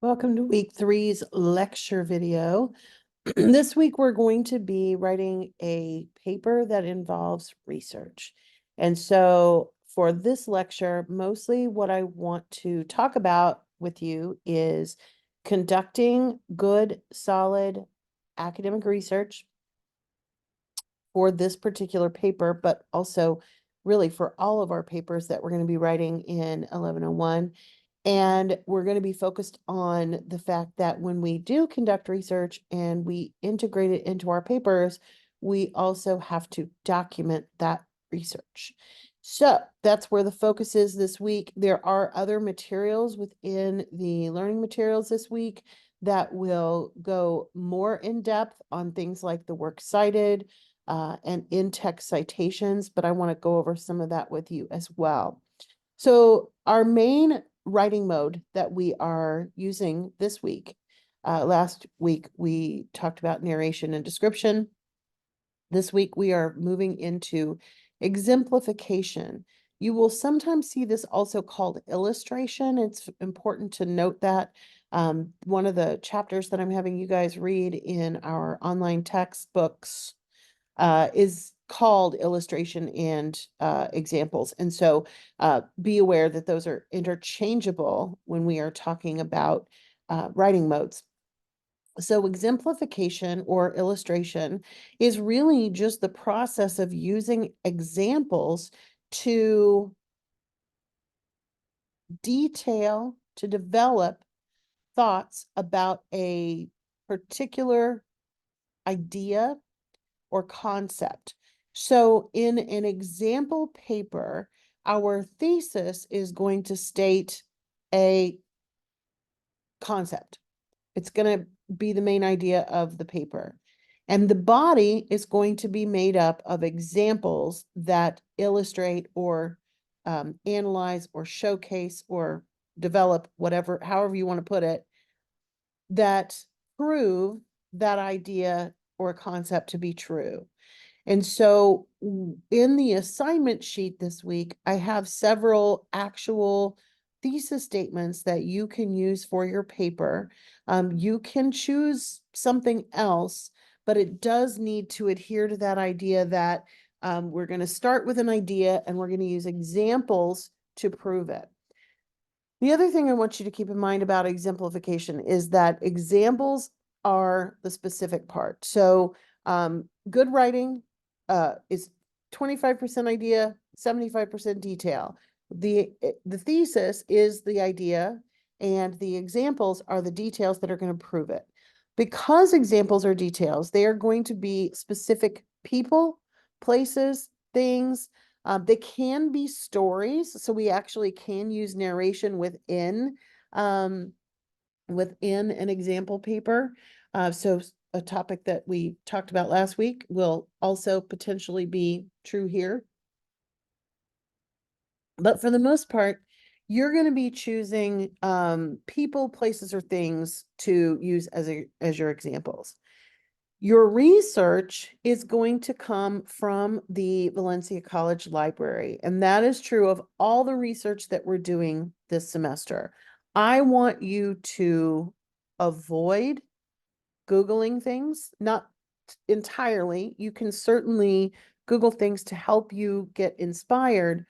Welcome to week three's lecture video. This week we're going to be writing a paper that involves research. And so for this lecture, mostly what I want to talk about with you is conducting good, solid academic research for this particular paper, but also really for all of our papers that we're going to be writing in 1101. And we're going to be focused on the fact that when we do conduct research and we integrate it into our papers, we also have to document that research. So that's where the focus is this week. There are other materials within the learning materials this week that will go more in depth on things like the works cited, and in-text citations, but I want to go over some of that with you as well. So our main writing mode that we are using this week, last week we talked about narration and description. This week we are moving into exemplification. You will sometimes see this also called illustration. It's important to note that. One of the chapters that I'm having you guys read in our online textbooks is called illustration and examples. And so be aware that those are interchangeable when we are talking about writing modes. So exemplification or illustration is really just the process of using examples to detail, to develop thoughts about a particular idea or concept. So in an example paper, our thesis is going to state a concept. It's going to be the main idea of the paper. And the body is going to be made up of examples that illustrate or analyze or showcase or develop whatever, however you want to put it, that prove that idea or concept to be true. And so in the assignment sheet this week, I have several actual thesis statements that you can use for your paper. You can choose something else, but it does need to adhere to that idea that we're going to start with an idea and we're going to use examples to prove it. The other thing I want you to keep in mind about exemplification is that examples are the specific part. So good writing is 25% idea, 75% detail. The thesis is the idea, and the examples are the details that are going to prove it. Because examples are details, they are going to be specific people, places, things. They can be stories, so we actually can use narration within an example paper. So a topic that we talked about last week will also potentially be true here. But for the most part, you're going to be choosing people, places, or things to use as your examples. Your research is going to come from the Valencia College Library, and that is true of all the research that we're doing this semester. I want you to avoid Googling things, not entirely. You can certainly Google things to help you get inspired,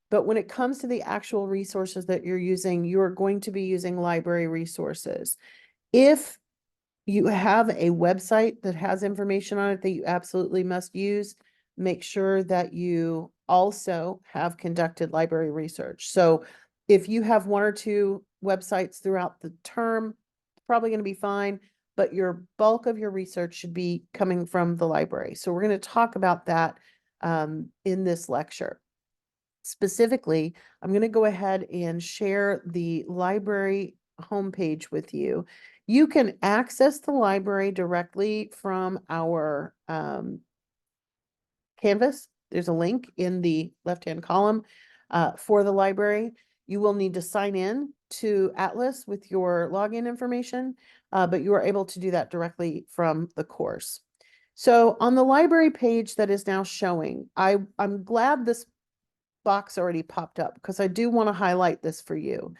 but when it comes to the actual resources that you're using, you are going to be using library resources. If you have a website that has information on it that you absolutely must use, make sure that you also have conducted library research. So if you have one or two websites throughout the term, it's probably going to be fine, but your bulk of your research should be coming from the library. So we're going to talk about that in this lecture. Specifically, I'm going to go ahead and share the library homepage with you. You can access the library directly from our Canvas. There's a link in the left-hand column for the library. You will need to sign in to Atlas with your login information, but you are able to do that directly from the course. So on the library page that is now showing, I'm glad this box already popped up because I do want to highlight this for you.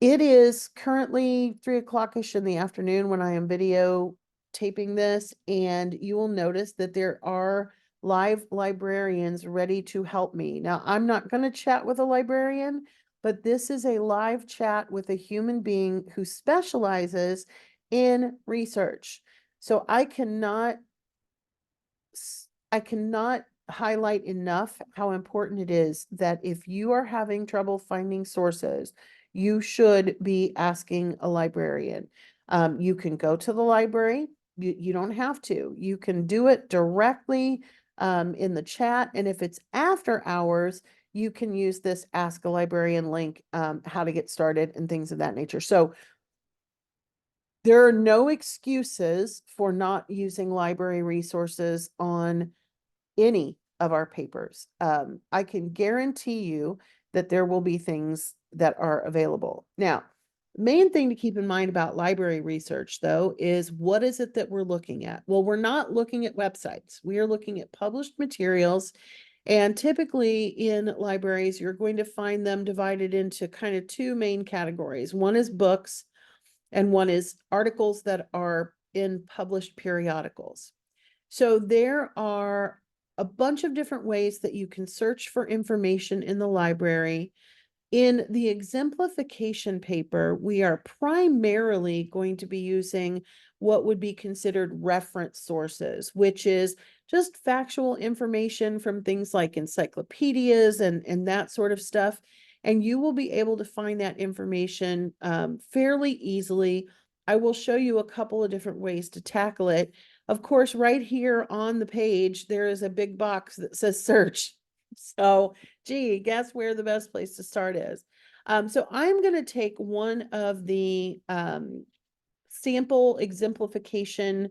It is currently 3 o'clock-ish in the afternoon when I am video taping this, and you will notice that there are live librarians ready to help me. Now, I'm not going to chat with a librarian, but this is a live chat with a human being who specializes in research. So I cannot highlight enough how important it is that if you are having trouble finding sources, you should be asking a librarian. You can go to the library. You don't have to. You can do it directly in the chat. And if it's after hours, you can use this Ask a Librarian link, how to get started and things of that nature. So there are no excuses for not using library resources on any of our papers. I can guarantee you that there will be things that are available. Now, the main thing to keep in mind about library research, though, is what is it that we're looking at? Well, we're not looking at websites. We are looking at published materials. And typically in libraries, you're going to find them divided into kind of two main categories. One is books, and one is articles that are in published periodicals. So there are a bunch of different ways that you can search for information in the library. In the exemplification paper, we are primarily going to be using what would be considered reference sources, which is just factual information from things like encyclopedias and that sort of stuff. And you will be able to find that information fairly easily. I will show you a couple of different ways to tackle it. Of course, right here on the page, there is a big box that says search. So, gee, guess where the best place to start is. So I'm going to take one of the sample exemplification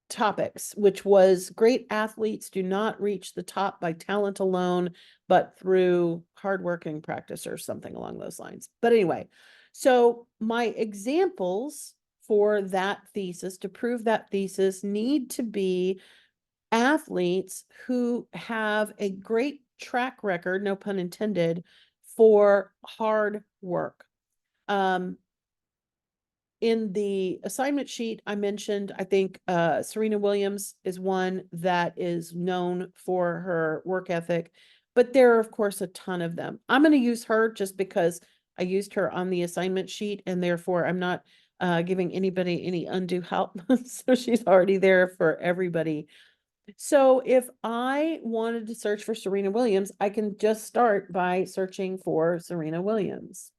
topics, which was great athletes do not reach the top by talent alone, but through hardworking practice or something along those lines. But anyway, so my examples for that thesis, to prove that thesis, need to be athletes who have a great track record, no pun intended, for hard work. In the assignment sheet, I mentioned, I think Serena Williams is one that is known for her work ethic, but there are, of course, a ton of them. I'm going to use her just because I used her on the assignment sheet, and therefore I'm not giving anybody any undue help. So she's already there for everybody. So if I wanted to search for Serena Williams, I can just start by searching for Serena Williams.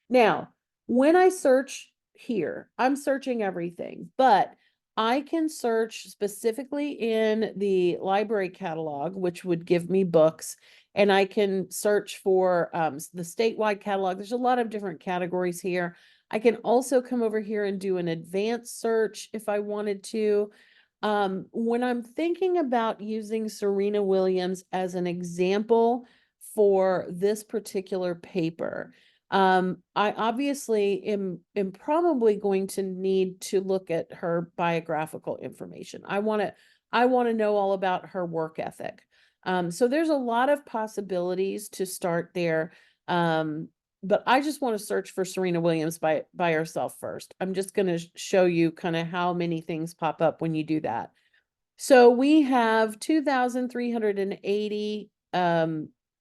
Now, when I search here, I'm searching everything, but I can search specifically in the library catalog, which would give me books, and I can search for the statewide catalog. There's a lot of different categories here. I can also come over here and do an advanced search if I wanted to. When I'm thinking about using Serena Williams as an example for this particular paper, I obviously am probably going to need to look at her biographical information. I want to know all about her work ethic. So there's a lot of possibilities to start there. But I just want to search for Serena Williams by herself first. I'm just going to show you kind of how many things pop up when you do that. So we have 2,380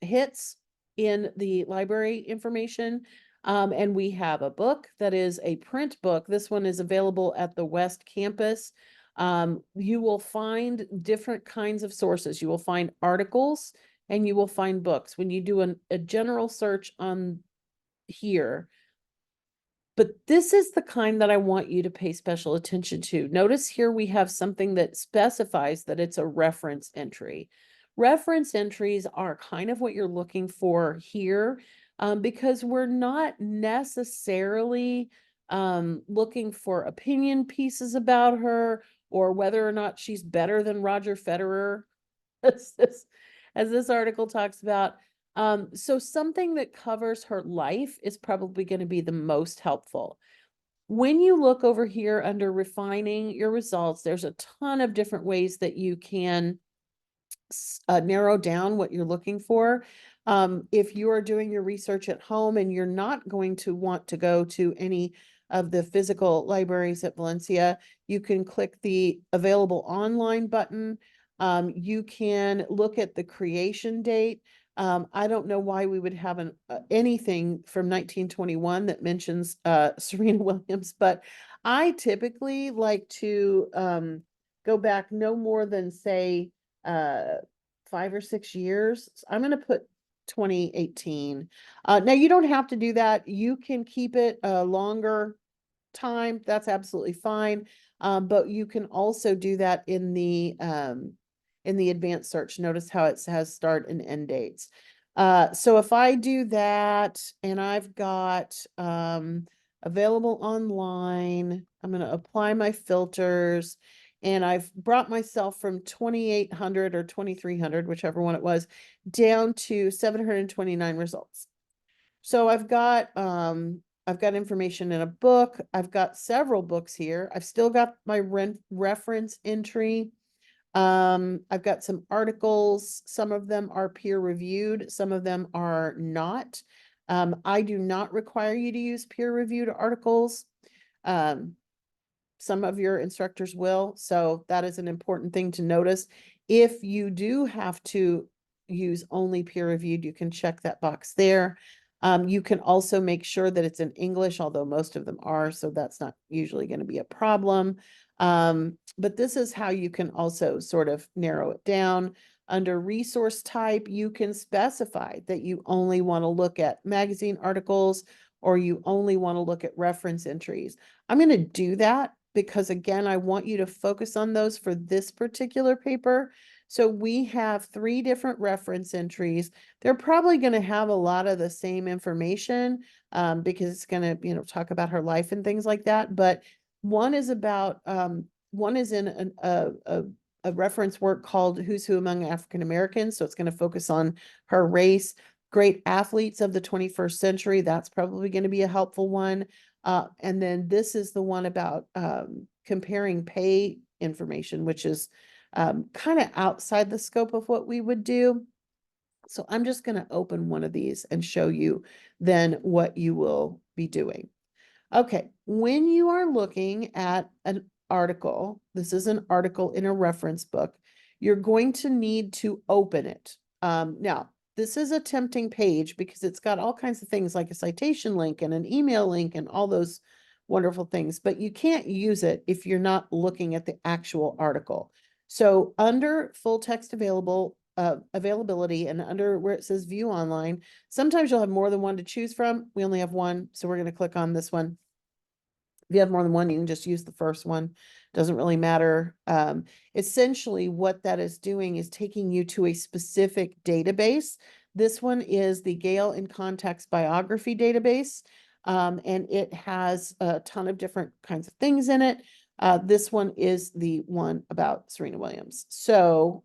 hits in the library information. And we have a book that is a print book. This one is available at the West Campus. You will find different kinds of sources. You will find articles and you will find books. When you do a general search on here, but this is the kind that I want you to pay special attention to. Notice here we have something that specifies that it's a reference entry. Reference entries are kind of what you're looking for here, because we're not necessarily looking for opinion pieces about her or whether or not she's better than Roger Federer, as this article talks about. So something that covers her life is probably going to be the most helpful. When you look over here under refining your results, there's a ton of different ways that you can narrow down what you're looking for. If you are doing your research at home and you're not going to want to go to any of the physical libraries at Valencia, you can click the available online button. You can look at the creation date. I don't know why we would have anything from 1921 that mentions Serena Williams, but I typically like to go back no more than, say, 5 or 6 years. I'm going to put 2018. Now you don't have to do that. You can keep it a longer time. That's absolutely fine. But you can also do that in the advanced search. Notice how it has start and end dates. So if I do that and I've got available online, I'm going to apply my filters. And I've brought myself from 2,800 or 2,300, whichever one it was, down to 729 results. So I've got information in a book. I've got several books here. I've still got my reference entry. I've got some articles. Some of them are peer reviewed. Some of them are not. I do not require you to use peer reviewed articles. Some of your instructors will. So that is an important thing to notice. If you do have to use only peer reviewed, you can check that box there. You can also make sure that it's in English, although most of them are, so that's not usually going to be a problem. But this is how you can also sort of narrow it down. Under resource type, you can specify that you only want to look at magazine articles or you only want to look at reference entries. I'm going to do that because, again, I want you to focus on those for this particular paper. So we have 3 different reference entries. They're probably going to have a lot of the same information because it's going to, talk about her life and things like that. But one is about, one is in a reference work called Who's Who Among African Americans. So it's going to focus on her race. Great athletes of the 21st century. That's probably going to be a helpful one. And then this is the one about comparing pay information, which is kind of outside the scope of what we would do. So I'm just going to open one of these and show you then what you will be doing. Okay, when you are looking at an article, this is an article in a reference book, you're going to need to open it. Now, this is a tempting page because it's got all kinds of things like a citation link and an email link and all those wonderful things, but you can't use it if you're not looking at the actual article. So under full text availability and under where it says view online, sometimes you'll have more than one to choose from. We only have one, so we're going to click on this one. If you have more than one, you can just use the first one. Doesn't really matter. Essentially, what that is doing is taking you to a specific database. This one is the Gale in Context Biography database, and it has a ton of different kinds of things in it. This one is the one about Serena Williams. So,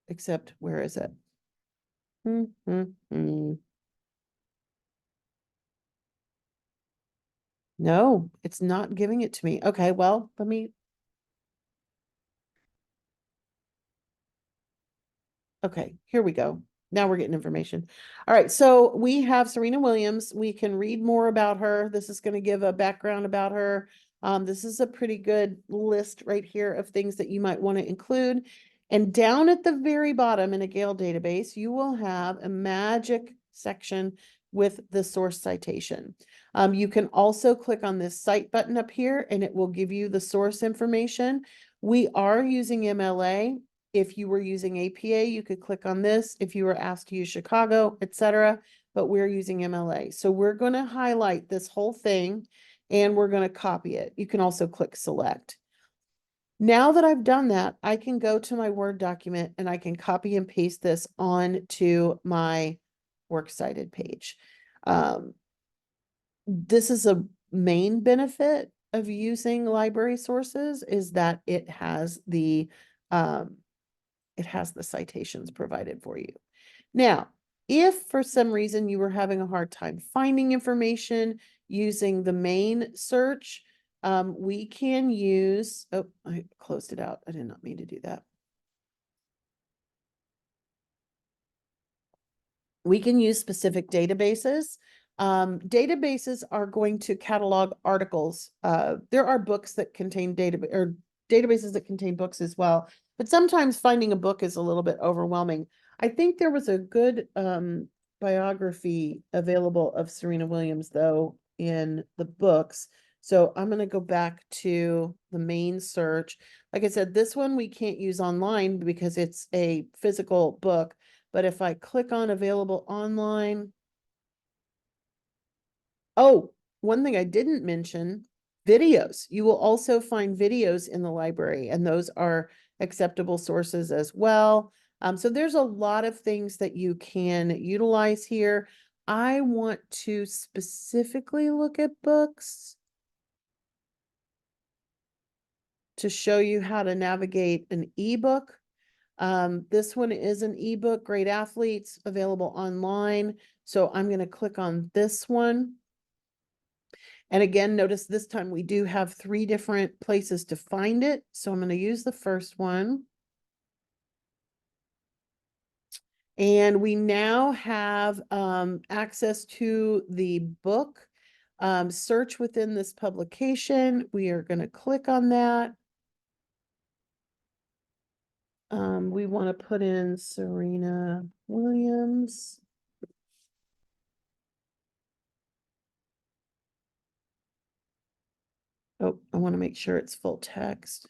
except where is it? No, it's not giving it to me. Okay, well, okay, here we go. Now we're getting information. All right, so we have Serena Williams. We can read more about her. This is going to give a background about her. This is a pretty good list right here of things that you might want to include. And down at the very bottom in a Gale database, you will have a magic section with the source citation. You can also click on this cite button up here and it will give you the source information. We are using MLA. If you were using APA, you could click on this. If you were asked to use Chicago, etc., but we're using MLA. So we're going to highlight this whole thing and we're going to copy it. You can also click select. Now that I've done that, I can go to my Word document and I can copy and paste this onto my works cited page. This is a main benefit of using library sources is that it has the citations provided for you. Now, if for some reason you were having a hard time finding information using the main search, we can use, oh, I closed it out. I did not mean to do that. We can use specific databases. Databases are going to catalog articles. There are books that contain databases that contain books as well, but sometimes finding a book is a little bit overwhelming. I think there was a good biography available of Serena Williams, though, in the books. So I'm going to go back to the main search. Like I said, this one we can't use online because it's a physical book. But if I click on available online, oh, one thing I didn't mention, videos. You will also find videos in the library, and those are acceptable sources as well. So there's a lot of things that you can utilize here. I want to specifically look at books to show you how to navigate an ebook. This one is an ebook, Great Athletes, available online. So I'm going to click on this one. And again, notice this time we do have 3 different places to find it. So I'm going to use the first one. And we now have access to the book. Search within this publication. We are going to click on that. We want to put in Serena Williams. Oh, I want to make sure it's full text.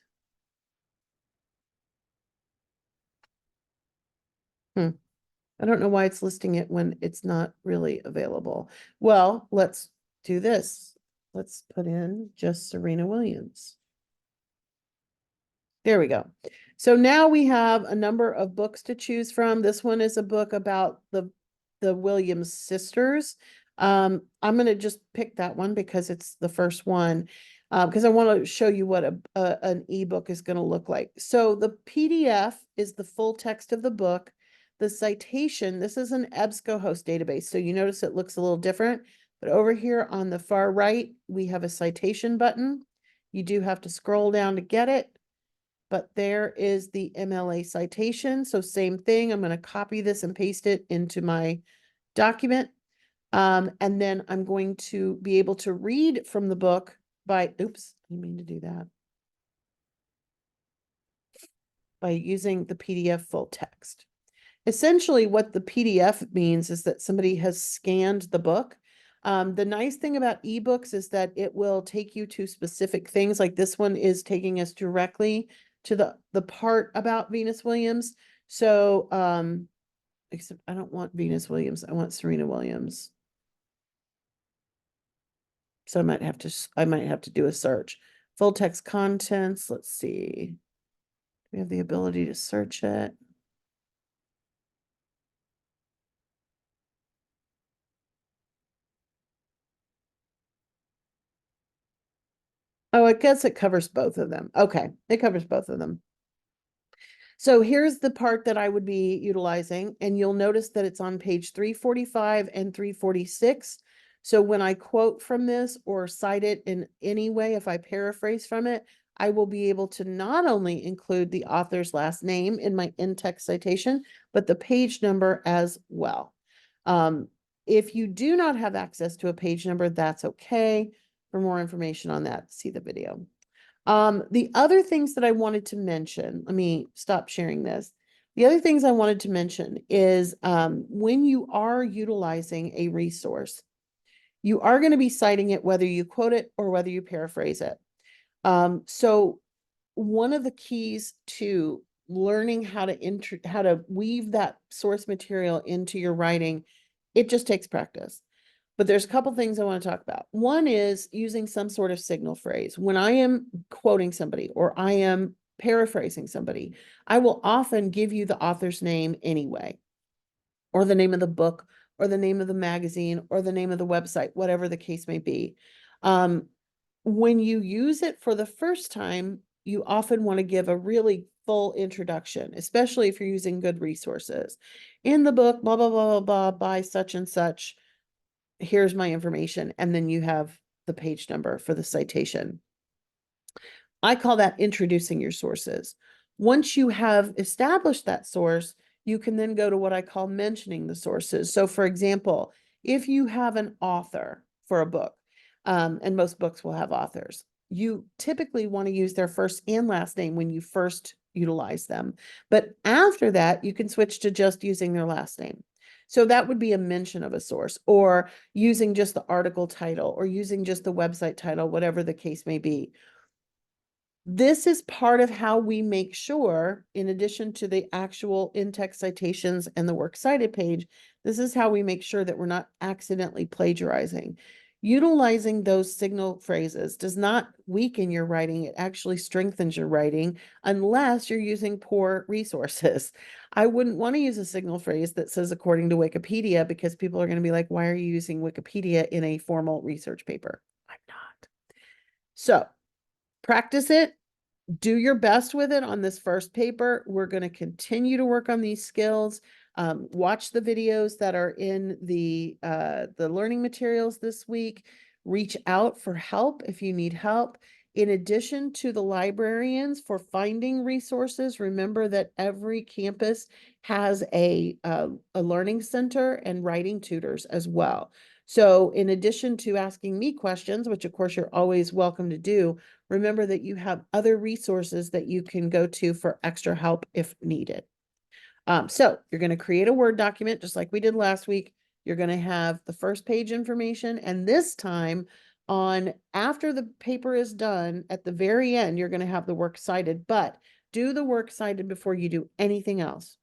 I don't know why it's listing it when it's not really available. Well, let's do this. Let's put in just Serena Williams. There we go. So now we have a number of books to choose from. This one is a book about the Williams sisters. I'm going to just pick that one because it's the first one, because I want to show you what an ebook is going to look like. So the PDF is the full text of the book. The citation, this is an EBSCOhost database. So you notice it looks a little different, but over here on the far right, we have a citation button. You do have to scroll down to get it. But there is the MLA citation. So same thing. I'm going to copy this and paste it into my document. And then I'm going to be able to read from the book oops, I didn't mean to do that. By using the PDF full text. Essentially, what the PDF means is that somebody has scanned the book. The nice thing about ebooks is that it will take you to specific things. Like this one is taking us directly to the part about Venus Williams. So, except I don't want Venus Williams. I want Serena Williams. So I might have to do a search. Full text contents. Let's see. We have the ability to search it. Oh, I guess it covers both of them. Okay, it covers both of them. So here's the part that I would be utilizing, and you'll notice that it's on page 345 and 346. So when I quote from this or cite it in any way, if I paraphrase from it, I will be able to not only include the author's last name in my in-text citation, but the page number as well. If you do not have access to a page number, that's okay. For more information on that, see the video. The other things that I wanted to mention, let me stop sharing this. The other things I wanted to mention is when you are utilizing a resource, you are going to be citing it whether you quote it or whether you paraphrase it. So one of the keys to learning how to weave that source material into your writing, it just takes practice. But there's a couple things I want to talk about. One is using some sort of signal phrase. When I am quoting somebody or I am paraphrasing somebody, I will often give you the author's name anyway, or the name of the book, or the name of the magazine, or the name of the website, whatever the case may be. When you use it for the first time, you often want to give a really full introduction, especially if you're using good resources. In the book, blah, blah, blah, blah, blah, by such and such, here's my information, and then you have the page number for the citation. I call that introducing your sources. Once you have established that source, you can then go to what I call mentioning the sources. So for example, if you have an author for a book, and most books will have authors, you typically want to use their first and last name when you first utilize them. But after that, you can switch to just using their last name. So that would be a mention of a source, or using just the article title, or using just the website title, whatever the case may be. This is part of how we make sure, in addition to the actual in-text citations and the works cited page, this is how we make sure that we're not accidentally plagiarizing. Utilizing those signal phrases does not weaken your writing. It actually strengthens your writing, unless you're using poor resources. I wouldn't want to use a signal phrase that says according to Wikipedia, because people are going to be like, why are you using Wikipedia in a formal research paper? I'm not. So practice it. Do your best with it on this first paper. We're going to continue to work on these skills. Watch the videos that are in the learning materials this week. Reach out for help if you need help. In addition to the librarians for finding resources, remember that every campus has a learning center and writing tutors as well. So in addition to asking me questions, which of course you're always welcome to do, remember that you have other resources that you can go to for extra help if needed. So you're going to create a Word document just like we did last week. You're going to have the first page information, and this time after the paper is done, at the very end, you're going to have the works cited, but do the works cited before you do anything else.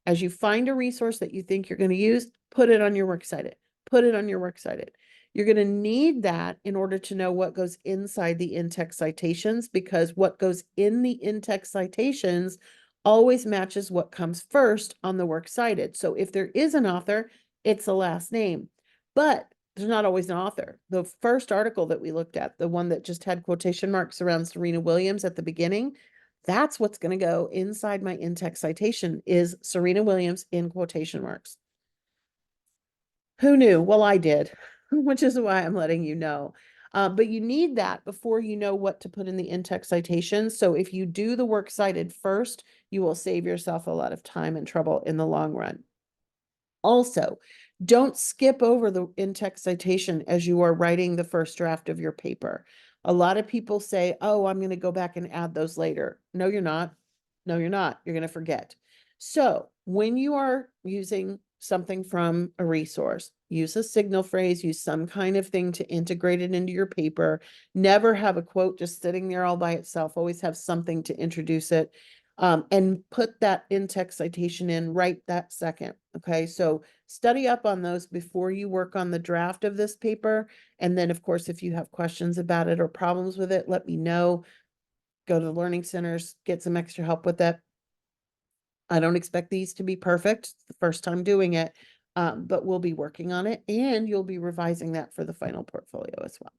As you find a resource that you think you're going to use, put it on your works cited. Put it on your works cited. You're going to need that in order to know what goes inside the in-text citations, because what goes in the in-text citations always matches what comes first on the works cited. So if there is an author, it's the last name, but there's not always an author. The first article that we looked at, the one that just had quotation marks around Serena Williams at the beginning, that's what's going to go inside my in-text citation, is Serena Williams in quotation marks. Who knew? Well, I did, which is why I'm letting you know. But you need that before you know what to put in the in-text citation. So if you do the works cited first, you will save yourself a lot of time and trouble in the long run. Also, don't skip over the in-text citation as you are writing the first draft of your paper. A lot of people say, oh, I'm going to go back and add those later. No, you're not. No, you're not. You're going to forget. So when you are using something from a resource, use a signal phrase, use some kind of thing to integrate it into your paper. Never have a quote just sitting there all by itself. Always have something to introduce it. And put that in-text citation in right that second. Okay, so study up on those before you work on the draft of this paper. And then, of course, if you have questions about it or problems with it, let me know. Go to the learning centers, get some extra help with that. I don't expect these to be perfect. It's the first time doing it, but we'll be working on it, and you'll be revising that for the final portfolio as well.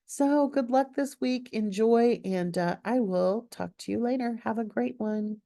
So good luck this week. Enjoy, and I will talk to you later. Have a great one.